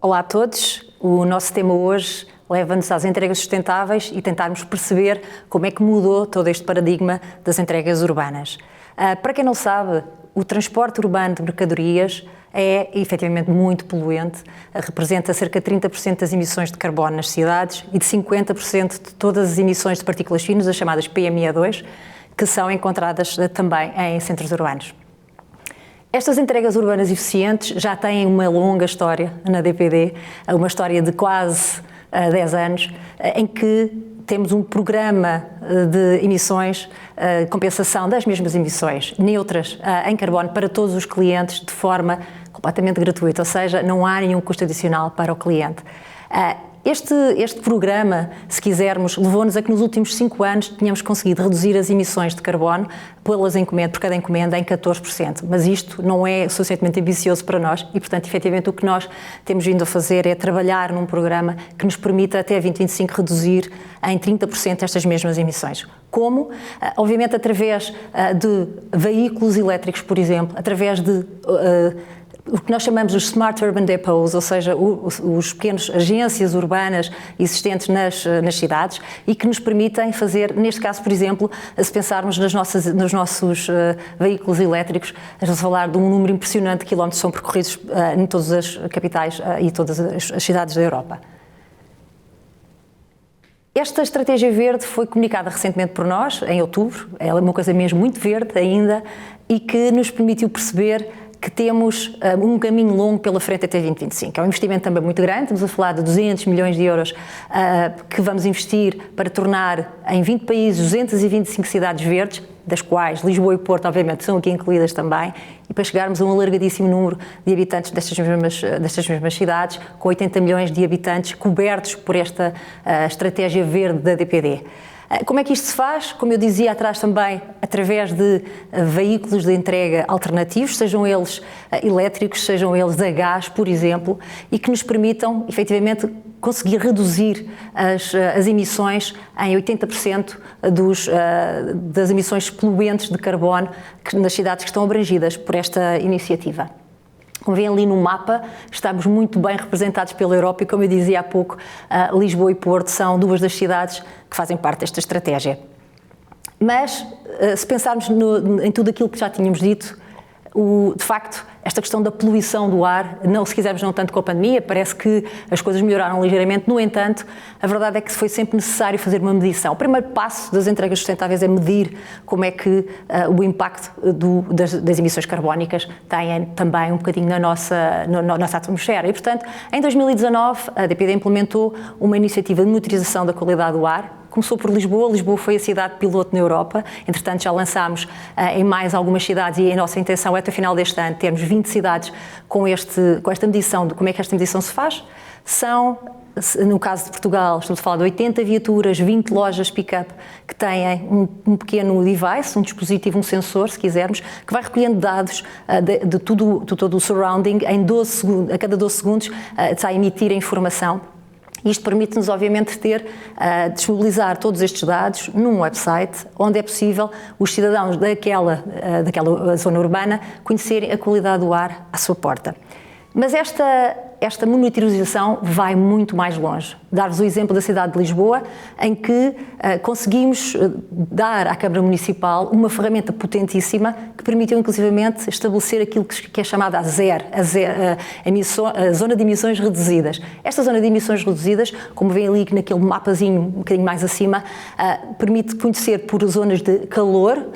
Olá a todos. O nosso tema hoje leva-nos às entregas sustentáveis e tentarmos perceber como é que mudou todo este paradigma das entregas urbanas. Para quem não sabe, o transporte urbano de mercadorias é efetivamente muito poluente, representa cerca de 30% das emissões de carbono nas cidades e de 50% de todas as emissões de partículas finas, as chamadas PM2, que são encontradas também em centros urbanos. Estas entregas urbanas eficientes já têm uma longa história na DPD, uma história de quase 10 anos, em que temos um programa de emissões, compensação das mesmas emissões neutras em carbono para todos os clientes de forma completamente gratuita, ou seja, não há nenhum custo adicional para o cliente. Este programa, se quisermos, levou-nos a que nos últimos 5 anos tínhamos conseguido reduzir as emissões de carbono por cada encomenda em 14%, mas isto não é suficientemente ambicioso para nós e, portanto, efetivamente o que nós temos vindo a fazer é trabalhar num programa que nos permita até 2025 reduzir em 30% estas mesmas emissões. Como? Obviamente através de veículos elétricos, por exemplo, através de o que nós chamamos os Smart Urban Depots, ou seja, os pequenos agências urbanas existentes nas cidades e que nos permitem fazer, neste caso, por exemplo, se pensarmos nos nossos veículos elétricos, estamos a falar de um número impressionante de quilómetros que são percorridos em todas as capitais e todas as cidades da Europa. Esta estratégia verde foi comunicada recentemente por nós, em outubro, ela é uma coisa mesmo muito verde ainda e que nos permitiu perceber que temos um caminho longo pela frente até 2025. É um investimento também muito grande, estamos a falar de 200 milhões de euros que vamos investir para tornar em 20 países 225 cidades verdes, das quais Lisboa e Porto, obviamente, são aqui incluídas também, e para chegarmos a um alargadíssimo número de habitantes destas mesmas cidades, com 80 milhões de habitantes cobertos por esta estratégia verde da DPD. Como é que isto se faz? Como eu dizia atrás também, através de veículos de entrega alternativos, sejam eles elétricos, sejam eles a gás, por exemplo, e que nos permitam, efetivamente, conseguir reduzir as emissões em 80% das emissões poluentes de carbono nas cidades que estão abrangidas por esta iniciativa. Como vêem ali no mapa, estamos muito bem representados pela Europa e, como eu dizia há pouco, Lisboa e Porto são duas das cidades que fazem parte desta estratégia. Mas, se pensarmos em tudo aquilo que já tínhamos dito, de facto, esta questão da poluição do ar, se quisermos não tanto com a pandemia, parece que as coisas melhoraram ligeiramente, no entanto, a verdade é que foi sempre necessário fazer uma medição. O primeiro passo das entregas sustentáveis é medir como é que o impacto das emissões carbónicas têm também um bocadinho na nossa atmosfera. E, portanto, em 2019, a DPD implementou uma iniciativa de monitorização da qualidade do ar. Começou por Lisboa. Lisboa foi a cidade piloto na Europa. Entretanto, já lançámos em mais algumas cidades e a nossa intenção é, até o final deste ano, termos 20 cidades com esta medição de como é que esta medição se faz. São, no caso de Portugal, estamos a falar de 80 viaturas, 20 lojas pick-up que têm um pequeno device, um dispositivo, um sensor, se quisermos, que vai recolhendo dados de todo o surrounding. Em 12 segundos, a cada 12 segundos está a emitir a informação. Isto permite-nos, obviamente, disponibilizar todos estes dados num website onde é possível os cidadãos daquela zona urbana conhecerem a qualidade do ar à sua porta. Mas esta monitorização vai muito mais longe. Dar-vos o exemplo da cidade de Lisboa, em que conseguimos dar à Câmara Municipal uma ferramenta potentíssima que permitiu, inclusivamente, estabelecer aquilo que é chamada a zona de emissões reduzidas. Esta zona de emissões reduzidas, como veem ali naquele mapazinho um bocadinho mais acima, permite conhecer por zonas de calor,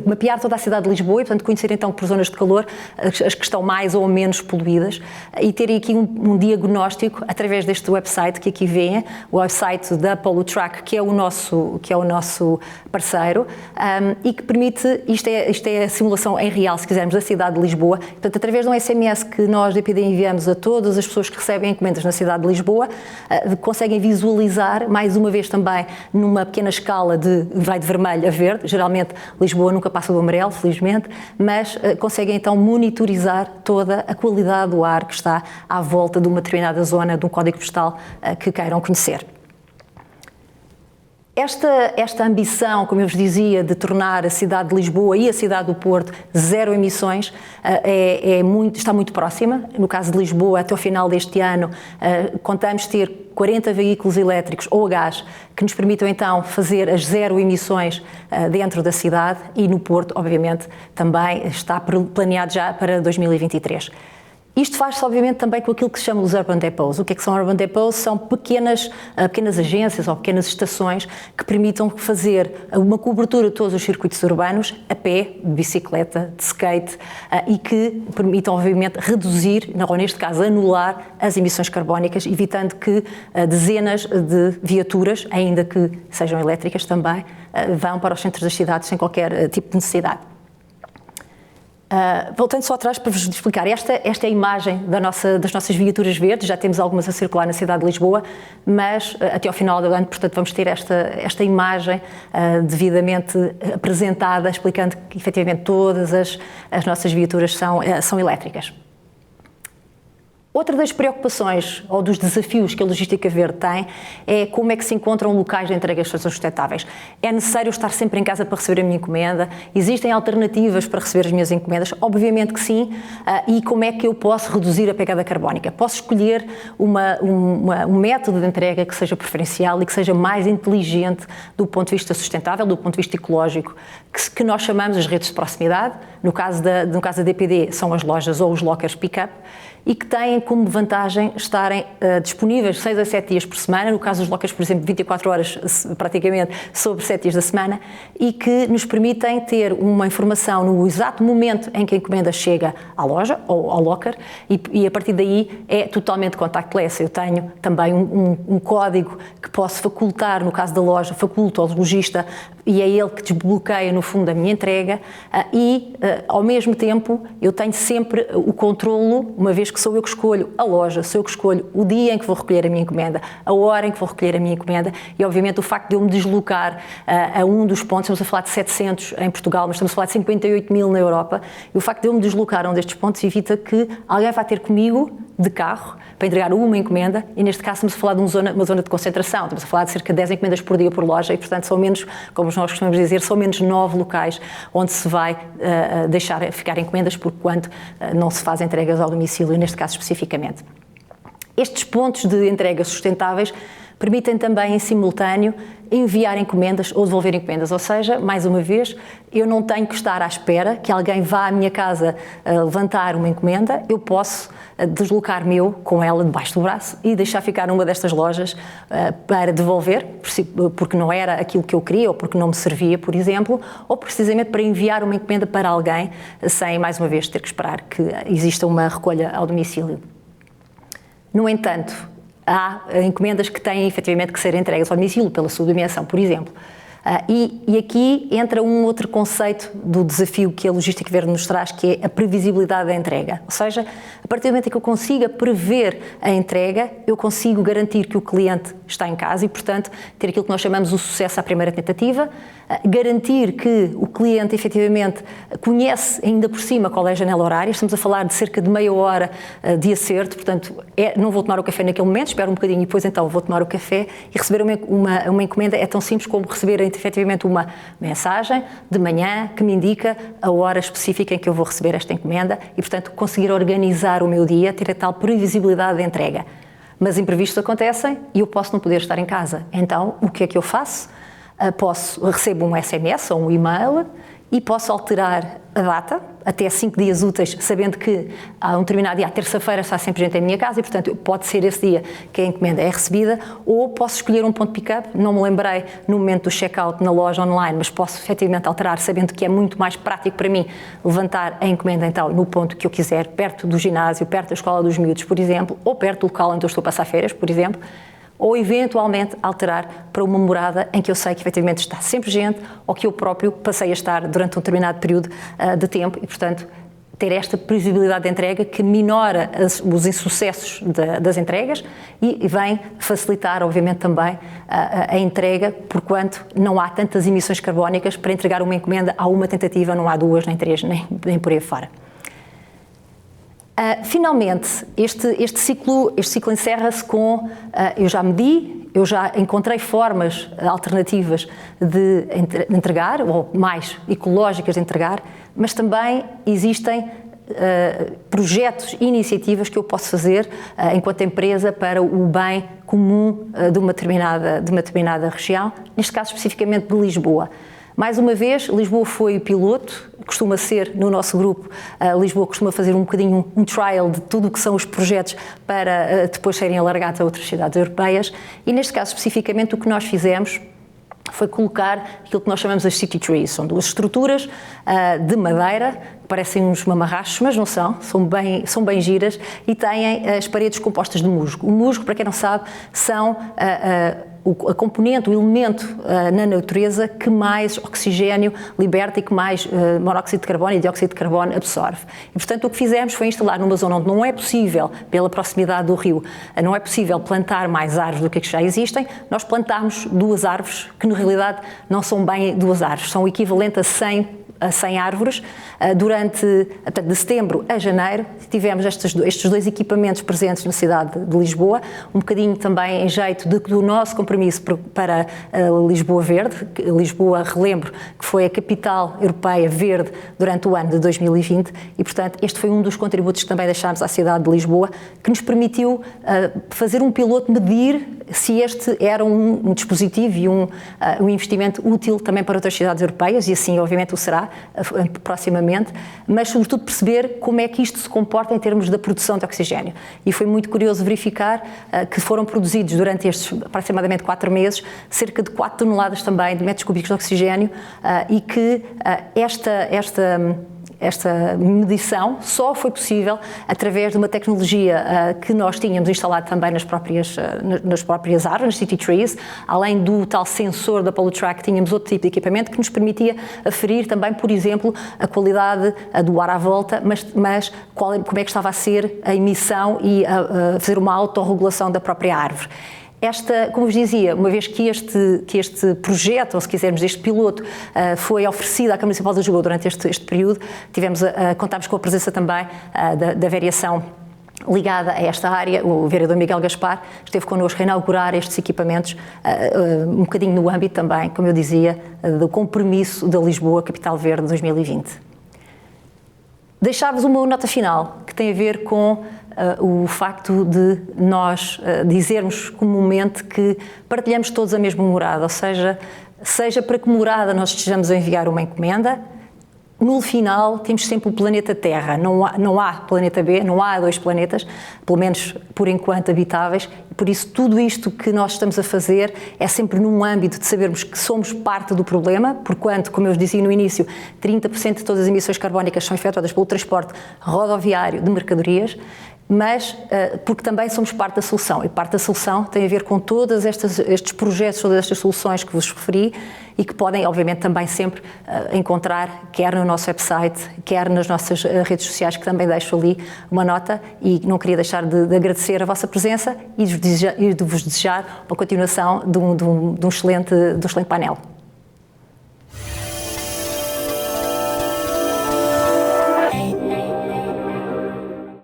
mapear toda a cidade de Lisboa e, portanto, conhecer então por zonas de calor as que estão mais ou menos poluídas e terem aqui um diagnóstico através deste website que aqui vêem, o website da Polutrack, que é o nosso parceiro, e que permite, isto é a simulação em real, se quisermos, da cidade de Lisboa. Portanto, através de um SMS que nós, DPD, enviamos a todas as pessoas que recebem encomendas na cidade de Lisboa, conseguem visualizar, mais uma vez também, numa pequena escala vai de vermelho a verde, geralmente Lisboa nunca passa do amarelo, felizmente, mas conseguem então monitorizar toda a qualidade do ar que está à volta de uma determinada zona, de um código postal que queiram conhecer. Esta ambição, como eu vos dizia, de tornar a cidade de Lisboa e a cidade do Porto zero emissões, está muito próxima. No caso de Lisboa, até o final deste ano, contamos ter 40 veículos elétricos ou a gás que nos permitam então fazer as zero emissões dentro da cidade, e no Porto, obviamente, também está planeado já para 2023. Isto faz-se, obviamente, também com aquilo que se chama os Urban Depots. O que é que são Urban Depots? São pequenas agências ou pequenas estações que permitam fazer uma cobertura de todos os circuitos urbanos, a pé, de bicicleta, de skate, e que permitam, obviamente, reduzir, ou neste caso, anular as emissões carbónicas, evitando que dezenas de viaturas, ainda que sejam elétricas também, vão para os centros das cidades sem qualquer tipo de necessidade. Voltando só atrás para vos explicar, esta é a imagem das nossas viaturas verdes. Já temos algumas a circular na cidade de Lisboa, mas até ao final do ano, portanto, vamos ter esta imagem devidamente apresentada, explicando que efetivamente todas as nossas viaturas são elétricas. Outra das preocupações ou dos desafios que a logística verde tem é como é que se encontram locais de entregas sustentáveis. É necessário estar sempre em casa para receber a minha encomenda? Existem alternativas para receber as minhas encomendas? Obviamente que sim. E como é que eu posso reduzir a pegada carbónica? Posso escolher um método de entrega que seja preferencial e que seja mais inteligente do ponto de vista sustentável, do ponto de vista ecológico, que nós chamamos as redes de proximidade. No caso da DPD, são as lojas ou os lockers pick-up, e que têm como vantagem estarem disponíveis 6 a 7 dias por semana, no caso dos lockers, por exemplo, 24 horas praticamente sobre 7 dias da semana, e que nos permitem ter uma informação no exato momento em que a encomenda chega à loja ou ao locker, e a partir daí é totalmente contactless. Eu tenho também um código que posso facultar, no caso da loja, faculto ao lojista, e é ele que desbloqueia no fundo a minha entrega, e ao mesmo tempo eu tenho sempre o controlo, uma vez que sou eu que escolho a loja, sou eu que escolho o dia em que vou recolher a minha encomenda, a hora em que vou recolher a minha encomenda, e obviamente o facto de eu me deslocar a um dos pontos, estamos a falar de 700 em Portugal, mas estamos a falar de 58 mil na Europa, e o facto de eu me deslocar a um destes pontos evita que alguém vá ter comigo de carro para entregar uma encomenda, e neste caso estamos a falar de uma zona de concentração, estamos a falar de cerca de 10 encomendas por dia por loja, e portanto são menos, como nós costumamos dizer, são menos 9 locais onde se vai deixar ficar encomendas, porque quando não se faz entregas ao domicílio, neste caso especificamente. Estes pontos de entrega sustentáveis permitem também, em simultâneo, enviar encomendas ou devolver encomendas, ou seja, mais uma vez, eu não tenho que estar à espera que alguém vá à minha casa levantar uma encomenda, eu posso deslocar-me eu com ela debaixo do braço e deixar ficar numa destas lojas para devolver, porque não era aquilo que eu queria ou porque não me servia, por exemplo, ou precisamente para enviar uma encomenda para alguém sem, mais uma vez, ter que esperar que exista uma recolha ao domicílio. No entanto, há encomendas que têm efetivamente que ser entregues ao domicílio pela sua dimensão, por exemplo. E aqui entra um outro conceito do desafio que a logística verde nos traz, que é a previsibilidade da entrega. Ou seja, a partir do momento em que eu consiga prever a entrega, eu consigo garantir que o cliente está em casa e, portanto, ter aquilo que nós chamamos o sucesso à primeira tentativa, garantir que o cliente efetivamente conhece ainda por cima qual é a janela horária. Estamos a falar de cerca de meia hora de acerto, portanto, não vou tomar o café naquele momento, espero um bocadinho e depois então vou tomar o café, e receber uma encomenda é tão simples como receber efetivamente uma mensagem de manhã que me indica a hora específica em que eu vou receber esta encomenda e, portanto, conseguir organizar o meu dia, ter a tal previsibilidade de entrega. Mas imprevistos acontecem e eu posso não poder estar em casa. Então, o que é que eu faço? Recebo um SMS ou um e-mail e posso alterar a data até 5 dias úteis, sabendo que há um determinado dia, à terça-feira, está sempre gente em minha casa e, portanto, pode ser esse dia que a encomenda é recebida, ou posso escolher um ponto de pick-up, não me lembrei no momento do check-out na loja online, mas posso efetivamente alterar, sabendo que é muito mais prático para mim levantar a encomenda, então, no ponto que eu quiser, perto do ginásio, perto da escola dos miúdos, por exemplo, ou perto do local onde eu estou a passar férias, por exemplo, ou eventualmente alterar para uma morada em que eu sei que efetivamente está sempre gente ou que eu próprio passei a estar durante um determinado período de tempo e, portanto, ter esta previsibilidade de entrega que minora os insucessos das entregas e vem facilitar, obviamente, também a entrega, porquanto não há tantas emissões carbónicas para entregar uma encomenda. Há uma tentativa, não há duas, nem três, nem por aí fora. Finalmente, este ciclo encerra-se com, eu já medi, eu já encontrei formas alternativas de entregar, ou mais ecológicas de entregar, mas também existem projetos e iniciativas que eu posso fazer enquanto empresa para o bem comum de uma determinada região, neste caso especificamente de Lisboa. Mais uma vez, Lisboa foi piloto, costuma ser no nosso grupo, Lisboa costuma fazer um bocadinho um trial de tudo o que são os projetos para depois serem alargados a outras cidades europeias e neste caso especificamente o que nós fizemos foi colocar aquilo que nós chamamos as city trees, são duas estruturas de madeira, parecem uns mamarrachos, mas não são bem giras e têm as paredes compostas de musgo. O musgo, para quem não sabe, são a componente, o elemento na natureza que mais oxigênio liberta e que mais monóxido de carbono e dióxido de carbono absorve. E, portanto, o que fizemos foi instalar numa zona onde não é possível, pela proximidade do rio, não é possível plantar mais árvores do que já existem, nós plantámos 2 árvores, que na realidade não são bem 2 árvores, são o equivalente a 100 árvores. Portanto, de setembro a janeiro, tivemos estes 2 equipamentos presentes na cidade de Lisboa, um bocadinho também em jeito do nosso compromisso para Lisboa Verde. Lisboa, relembro, que foi a capital europeia verde durante o ano de 2020 e, portanto, este foi um dos contributos que também deixámos à cidade de Lisboa, que nos permitiu fazer um piloto, medir se este era um dispositivo e um investimento útil também para outras cidades europeias, e assim, obviamente, o será proximamente, mas, sobretudo, perceber como é que isto se comporta em termos da produção de oxigênio. E foi muito curioso verificar que foram produzidos, durante estes aproximadamente 4 meses, cerca de 4 toneladas também de metros cúbicos de oxigênio e que esta medição só foi possível através de uma tecnologia que nós tínhamos instalado também nas próprias árvores, nas city trees. Além do tal sensor da PolluTrack, tínhamos outro tipo de equipamento que nos permitia aferir também, por exemplo, a qualidade do ar à volta, mas como é que estava a ser a emissão e a fazer uma autorregulação da própria árvore. Como vos dizia, uma vez que este projeto, ou se quisermos, este piloto, foi oferecido à Câmara Municipal de Lisboa durante este período, contámos com a presença também da variação ligada a esta área. O vereador Miguel Gaspar esteve connosco a inaugurar estes equipamentos, um bocadinho no âmbito também, como eu dizia, do compromisso da Lisboa Capital Verde 2020. Deixar-vos uma nota final, que tem a ver com o facto de nós dizermos comumente que partilhamos todos a mesma morada, ou seja para que morada nós estejamos a enviar uma encomenda, no final temos sempre o planeta Terra, não há planeta B, não há 2 planetas, pelo menos por enquanto habitáveis, por isso tudo isto que nós estamos a fazer é sempre num âmbito de sabermos que somos parte do problema, porquanto, como eu dizia no início, 30% de todas as emissões carbónicas são efetuadas pelo transporte rodoviário de mercadorias, mas porque também somos parte da solução, e parte da solução tem a ver com todos estes projetos, todas estas soluções que vos referi e que podem, obviamente, também sempre encontrar, quer no nosso website, quer nas nossas redes sociais, que também deixo ali uma nota, e não queria deixar de agradecer a vossa presença e de vos desejar uma continuação de um excelente painel.